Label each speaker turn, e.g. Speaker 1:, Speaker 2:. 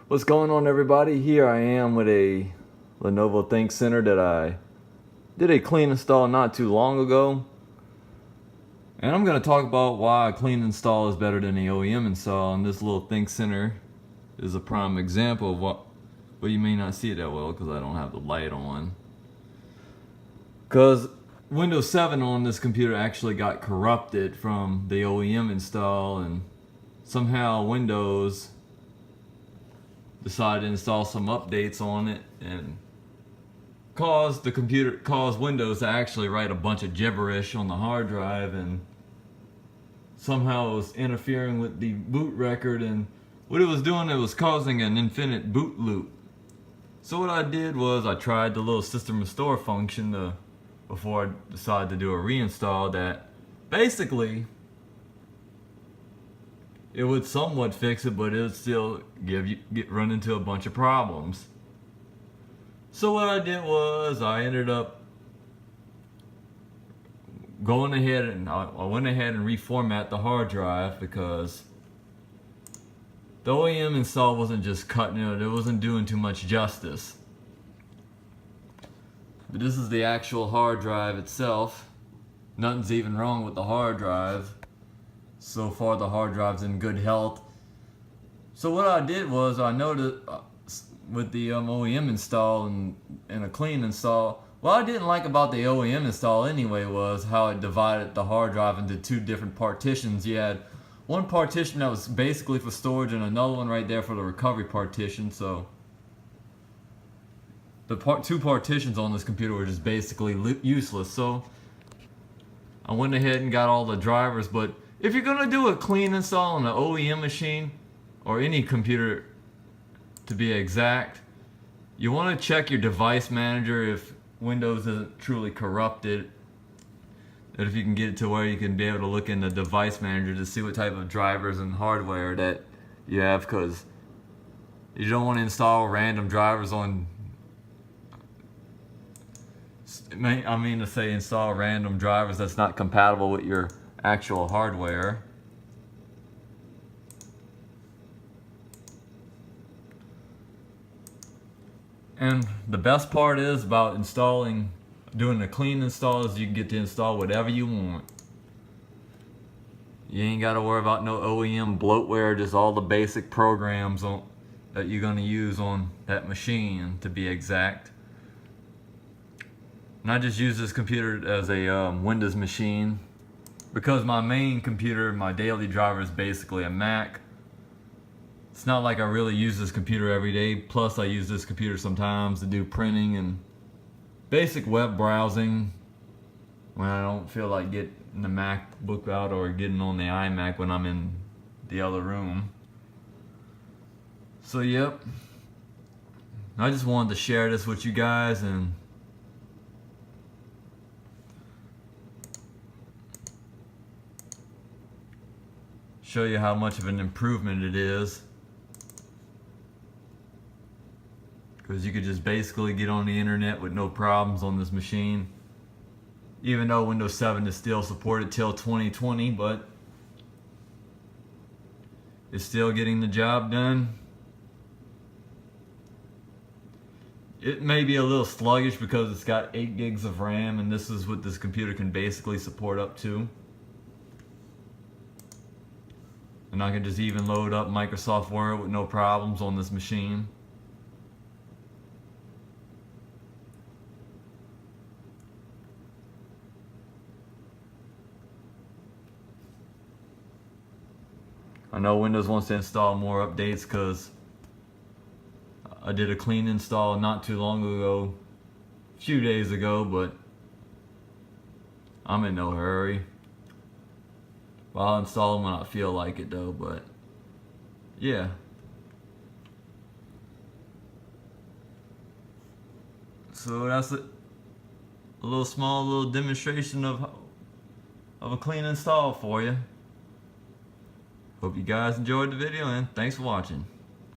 Speaker 1: What's going on, everybody? Here I am with a Lenovo ThinkCenter that I did a clean install not too long ago. And I'm going to talk about why a clean install is better than the OEM install. And this little ThinkCenter is a prime example of what, well, you may not see it that well because I don't have the light on. Because Windows 7 on this computer actually got corrupted from the OEM install, and somehow Windows decided to install some updates on it and caused Windows to actually write a bunch of gibberish on the hard drive, and somehow it was interfering with the boot record, and what it was doing, it was causing an infinite boot loop. So what I did was I tried the little system restore function before I decided to do a reinstall that basically it would somewhat fix it, but it would still run into a bunch of problems. So what I did was I ended up going ahead and I went ahead and reformat the hard drive, because the OEM install wasn't just cutting it, it wasn't doing too much justice. But this is the actual hard drive itself. Nothing's even wrong with the hard drive. So far the hard drive's in good health. So what I did was I noticed with the OEM install and a clean install, what I didn't like about the OEM install anyway was how it divided the hard drive into two different partitions. You had one partition that was basically for storage and another one right there for the recovery partition. So the two partitions on this computer were just basically useless. So I went ahead and got all the drivers. But if you're gonna do a clean install on an OEM machine, or any computer to be exact, you want to check your device manager if Windows isn't truly corrupted. And if you can get it to where you can be able to look in the device manager to see what type of drivers and hardware that you have, because you don't want to install random drivers on, install random drivers that's not compatible with your actual hardware. And the best part is about doing a clean install is you can get to install whatever you want. You ain't got to worry about no OEM bloatware, just all the basic programs that you're going to use on that machine, to be exact. And I just use this computer as a Windows machine because my main computer, my daily driver, is basically a Mac. It's not like I really use this computer every day. Plus I use this computer sometimes to do printing and basic web browsing when I don't feel like getting the MacBook out or getting on the iMac when I'm in the other room. So yep, I just wanted to share this with you guys and show you how much of an improvement it is. Because you could just basically get on the internet with no problems on this machine. Even though Windows 7 is still supported till 2020, but it's still getting the job done. It may be a little sluggish because it's got 8 gigs of RAM, and this is what this computer can basically support up to. And I can just even load up Microsoft Word with no problems on this machine. I know Windows wants to install more updates because I did a clean install not too long ago, a few days ago, but I'm in no hurry. Well, I'll install them when I feel like it though, but yeah. So that's a small little demonstration of a clean install for you. Hope you guys enjoyed the video, and thanks for watching.